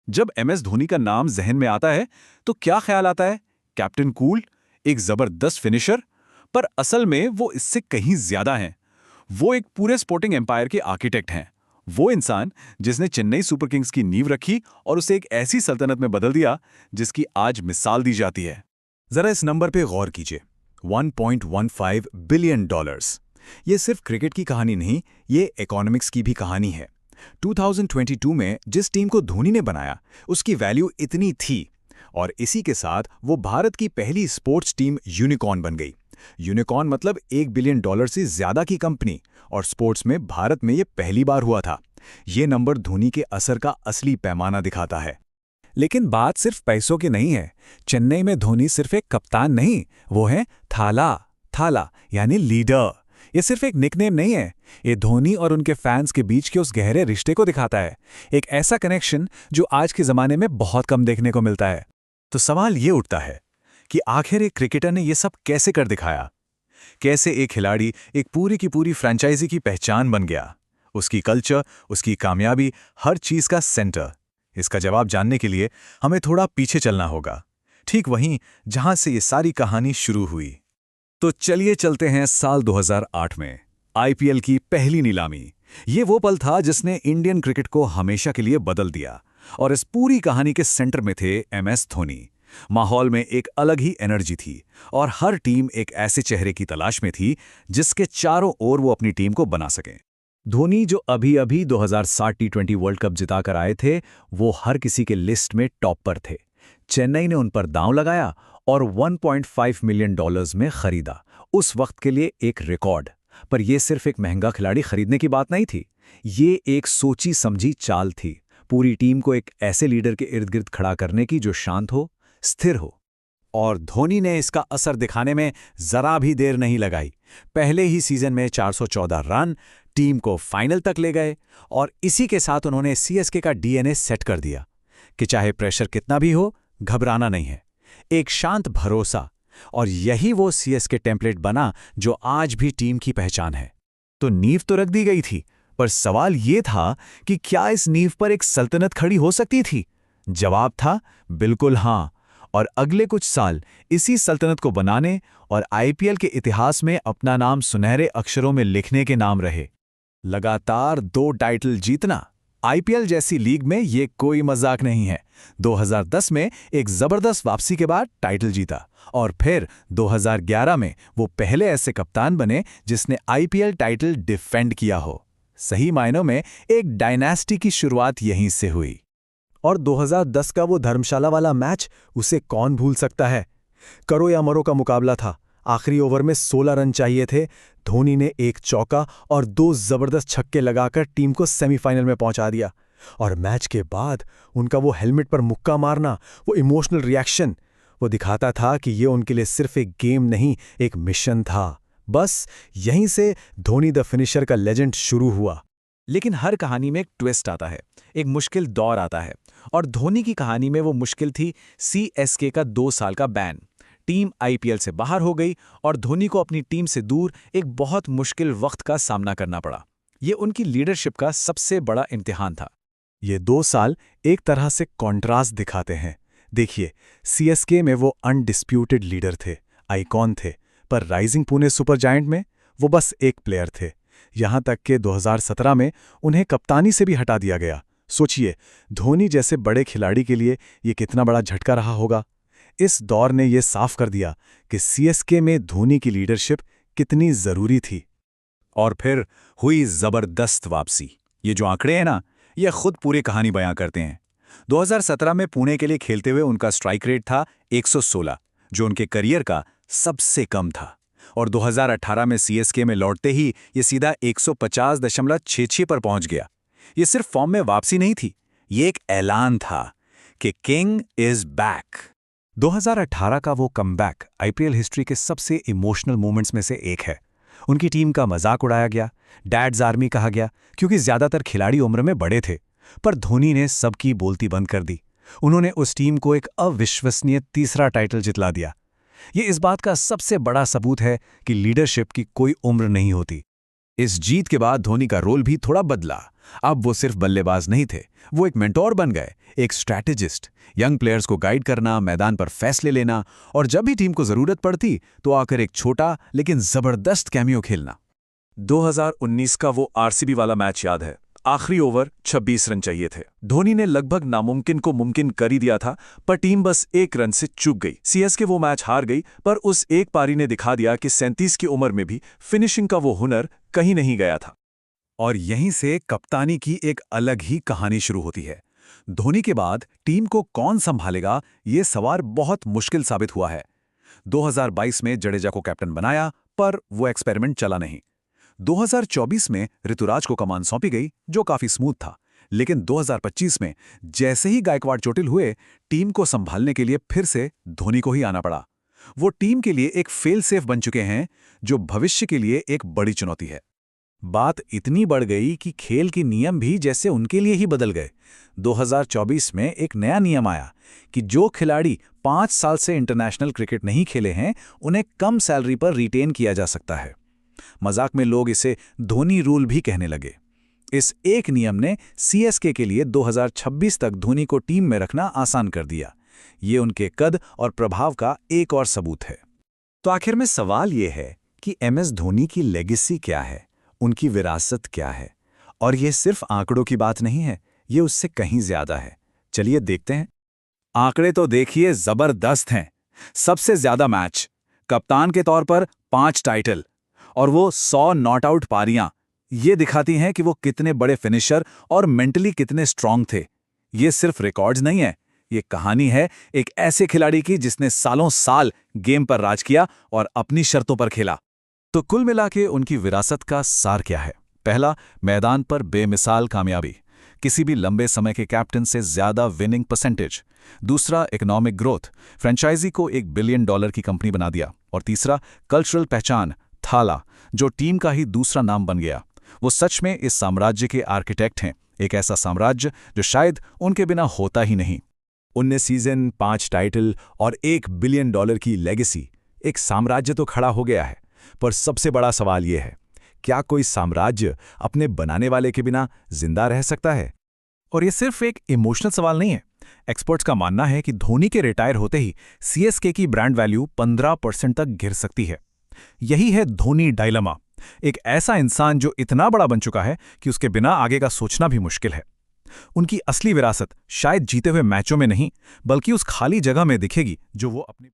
जब एमएस धोनी का नाम जहन में आता है तो क्या ख्याल आता है? कैप्टन कूल, एक जबरदस्त फिनिशर। पर असल में वो इससे कहीं ज्यादा हैं। वो एक पूरे स्पोर्टिंग एम्पायर के आर्किटेक्ट हैं। वो इंसान जिसने चेन्नई सुपर किंग्स की नींव रखी और उसे एक ऐसी सल्तनत में बदल दिया जिसकी आज मिसाल दी जाती है। जरा इस नंबर पे गौर कीजिए, $1.15 बिलियन। ये सिर्फ क्रिकेट की कहानी नहीं, ये इकोनॉमिक्स की भी कहानी है। 2022 में जिस टीम को धोनी ने बनाया, उसकी वैल्यू इतनी थी, और इसी के साथ वो भारत की पहली स्पोर्ट्स टीम यूनिकॉर्न बन गई। यूनिकॉर्न मतलब $1 बिलियन से ज्यादा की कंपनी, और स्पोर्ट्स में भारत में ये पहली बार हुआ था। ये नंबर धोनी के असर का असली पैमाना दिखाता है। लेकिन बात सिर्फ पैसों की नहीं है। चेन्नई में धोनी सिर्फ एक कप्तान नहीं, वो है थाला। थाला यानी लीडर। ये सिर्फ एक निकनेम नहीं है, ये धोनी और उनके फैंस के बीच के उस गहरे रिश्ते को दिखाता है। एक ऐसा कनेक्शन जो आज के जमाने में बहुत कम देखने को मिलता है। तो सवाल ये उठता है कि आखिर एक क्रिकेटर ने ये सब कैसे कर दिखाया? कैसे एक खिलाड़ी एक पूरी की पूरी फ्रेंचाइजी की पहचान बन गया? उसकी कल्चर, उसकी कामयाबी, हर चीज का सेंटर। इसका जवाब जानने के लिए हमें थोड़ा पीछे चलना होगा, ठीक वहीं जहां से ये सारी कहानी शुरू हुई। तो चलिए चलते हैं साल 2008 में, आईपीएल की पहली नीलामी। ये वो पल था जिसने इंडियन क्रिकेट को हमेशा के लिए बदल दिया, और इस पूरी कहानी के सेंटर में थे एमएस धोनी। माहौल में एक अलग ही एनर्जी थी, और हर टीम एक ऐसे चेहरे की तलाश में थी जिसके चारों ओर वो अपनी टीम को बना सके। धोनी जो अभी 2007 टी20 वर्ल्ड कप जिताकर आए थे, वो हर किसी के लिस्ट में टॉप पर थे। चेन्नई ने उन पर दांव लगाया और $1.5 मिलियन में खरीदा। उस वक्त के लिए एक रिकॉर्ड। पर यह सिर्फ एक महंगा खिलाड़ी खरीदने की बात नहीं थी, ये एक सोची समझी चाल थी। पूरी टीम को एक ऐसे लीडर के इर्द गिर्द खड़ा करने की जो शांत हो, स्थिर हो। और धोनी ने इसका असर दिखाने में जरा भी देर नहीं लगाई। पहले ही सीजन में 414 रन, टीम को फाइनल तक ले गए, और इसी के साथ उन्होंने सीएसके का डीएनए सेट कर दिया कि चाहे प्रेशर कितना भी हो, घबराना नहीं है। एक शांत भरोसा, और यही वो सीएसके टेम्पलेट बना जो आज भी टीम की पहचान है। तो नींव तो रख दी गई थी, पर सवाल ये था कि क्या इस नींव पर एक सल्तनत खड़ी हो सकती थी? जवाब था बिल्कुल हाँ। और अगले कुछ साल इसी सल्तनत को बनाने और आईपीएल के इतिहास में अपना नाम सुनहरे अक्षरों में लिखने के नाम रहे। लगातार 2 टाइटल जीतना आईपीएल जैसी लीग में ये कोई मजाक नहीं है। 2010 में एक जबरदस्त वापसी के बाद टाइटल जीता, और फिर 2011 में वो पहले ऐसे कप्तान बने जिसने आईपीएल टाइटल डिफेंड किया हो। सही मायनों में एक डायनेस्टी की शुरुआत यहीं से हुई। और 2010 का वो धर्मशाला वाला मैच, उसे कौन भूल सकता है? करो या मरो का मुकाबला था। आखिरी ओवर में 16 रन चाहिए थे। धोनी ने एक चौका और 2 जबरदस्त छक्के लगाकर टीम को सेमीफाइनल में पहुंचा दिया। और मैच के बाद उनका वो हेलमेट पर मुक्का मारना, वो इमोशनल रिएक्शन, वो दिखाता था कि ये उनके लिए सिर्फ एक गेम नहीं, एक मिशन था। बस यहीं से धोनी द फिनिशर का लेजेंड शुरू हुआ। लेकिन हर कहानी में एक ट्विस्ट आता है, एक मुश्किल दौर आता है, और धोनी की कहानी में वो मुश्किल थी सीएसके का 2 साल का बैन। टीम आईपीएल से बाहर हो गई और धोनी को अपनी टीम से दूर एक बहुत मुश्किल वक्त का सामना करना पड़ा। ये उनकी लीडरशिप का सबसे बड़ा इम्तिहान था। ये 2 साल एक तरह से कॉन्ट्रास्ट दिखाते हैं। देखिए, सीएसके में वो अनडिस्प्यूटेड लीडर थे, आइकॉन थे, पर राइजिंग पुणे सुपर जायंट में वो बस एक प्लेयर थे। यहां तक कि 2017 में उन्हें कप्तानी से भी हटा दिया गया। सोचिए, धोनी जैसे बड़े खिलाड़ी के लिए ये कितना बड़ा झटका रहा होगा। इस दौर ने यह साफ कर दिया कि सीएसके में धोनी की लीडरशिप कितनी जरूरी थी। और फिर हुई जबरदस्त वापसी। ये जो आंकड़े हैं ना, ये खुद पूरी कहानी बयां करते हैं। 2017 में पुणे के लिए खेलते हुए उनका स्ट्राइक रेट था 116, जो उनके करियर का सबसे कम था। और 2018 में सीएसके में लौटते ही ये सीधा 150.66 पर पहुंच गया। ये सिर्फ फॉर्म में वापसी नहीं थी, ये एक ऐलान था कि किंग इज बैक। 2018 का वो कमबैक आईपीएल हिस्ट्री के सबसे इमोशनल मोमेंट्स में से एक है। उनकी टीम का मजाक उड़ाया गया, डैड्स आर्मी कहा गया, क्योंकि ज्यादातर खिलाड़ी उम्र में बड़े थे। पर धोनी ने सबकी बोलती बंद कर दी। उन्होंने उस टीम को एक अविश्वसनीय तीसरा टाइटल जितला दिया। ये इस बात का सबसे बड़ा सबूत है कि लीडरशिप की कोई उम्र नहीं होती। इस जीत के बाद धोनी का रोल भी थोड़ा बदला। अब वो सिर्फ बल्लेबाज नहीं थे, वो एक मेंटोर बन गए, एक स्ट्रैटेजिस्ट। यंग प्लेयर्स को गाइड करना, मैदान पर फैसले लेना और जब भी टीम को जरूरत पड़ती तो आकर एक छोटा लेकिन जबरदस्त कैमियो खेलना। 2019 का वो आरसीबी वाला मैच याद है। आखिरी ओवर 26 रन चाहिए थे। धोनी ने लगभग नामुमकिन को मुमकिन कर ही दिया था, पर टीम बस 1 रन से चूक गई। सीएसके वो मैच हार गई, पर उस एक पारी ने दिखा दिया कि 37 की उम्र में भी फिनिशिंग का वो हुनर कहीं नहीं गया था। और यहीं से कप्तानी की एक अलग ही कहानी शुरू होती है। धोनी के बाद टीम को कौन संभालेगा, ये सवाल बहुत मुश्किल साबित हुआ है। 2022 में जडेजा को कैप्टन बनाया, पर वो एक्सपेरिमेंट चला नहीं। 2024 में ऋतुराज को कमान सौंपी गई, जो काफी स्मूथ था। लेकिन 2025 में जैसे ही गायकवाड़ चोटिल हुए, टीम को संभालने के लिए फिर से धोनी को ही आना पड़ा। वो टीम के लिए एक फेल सेफ बन चुके हैं, जो भविष्य के लिए एक बड़ी चुनौती है। बात इतनी बढ़ गई कि खेल के नियम भी जैसे उनके लिए ही बदल गए। 2024 में एक नया नियम आया कि जो खिलाड़ी 5 साल से इंटरनेशनल क्रिकेट नहीं खेले हैं, उन्हें कम सैलरी पर रिटेन किया जा सकता है। मजाक में लोग इसे धोनी रूल भी कहने लगे। इस एक नियम ने सीएसके के लिए 2026 तक धोनी को टीम में रखना आसान कर दिया। ये उनके कद और प्रभाव का एक और सबूत है। तो आखिर में सवाल ये है कि एमएस धोनी की लेगेसी क्या है, उनकी विरासत क्या है? और ये सिर्फ आंकड़ों की बात नहीं है, ये उससे कहीं ज्यादा है। चलिए देखते हैं। आंकड़े तो देखिए जबरदस्त हैं। सबसे ज्यादा मैच, कप्तान के तौर पर 5 टाइटल और वो 100 नॉट आउट पारियां। ये दिखाती हैं कि वो कितने बड़े फिनिशर और मेंटली कितने स्ट्रांग थे। ये सिर्फ रिकॉर्ड्स नहीं है, ये कहानी है एक ऐसे खिलाड़ी की जिसने सालों साल गेम पर राज किया और अपनी शर्तों पर खेला। तो कुल मिला के उनकी विरासत का सार क्या है? पहला, मैदान पर बेमिसाल कामयाबी, किसी भी लंबे समय के कैप्टन से ज्यादा विनिंग परसेंटेज। दूसरा, इकोनॉमिक ग्रोथ, फ्रेंचाइजी को $1 बिलियन की कंपनी बना दिया। और तीसरा, कल्चरल पहचान, थाला, जो टीम का ही दूसरा नाम बन गया। वो सच में इस साम्राज्य के आर्किटेक्ट हैं, एक ऐसा साम्राज्य जो शायद उनके बिना होता ही नहीं। 19 सीजन, 5 टाइटल और $1 बिलियन की लेगेसी, एक साम्राज्य तो खड़ा हो गया है। पर सबसे बड़ा सवाल यह है, क्या कोई साम्राज्य अपने बनाने वाले के बिना जिंदा रह सकता है? और ये सिर्फ एक इमोशनल सवाल नहीं है। एक्सपर्ट्स का मानना है कि धोनी के रिटायर होते ही सीएसके की ब्रांड वैल्यू 15% तक गिर सकती है। यही है धोनी डायलेमा, एक ऐसा इंसान जो इतना बड़ा बन चुका है कि उसके बिना आगे का सोचना भी मुश्किल है। उनकी असली विरासत शायद जीते हुए मैचों में नहीं, बल्कि उस खाली जगह में दिखेगी जो वो अपनी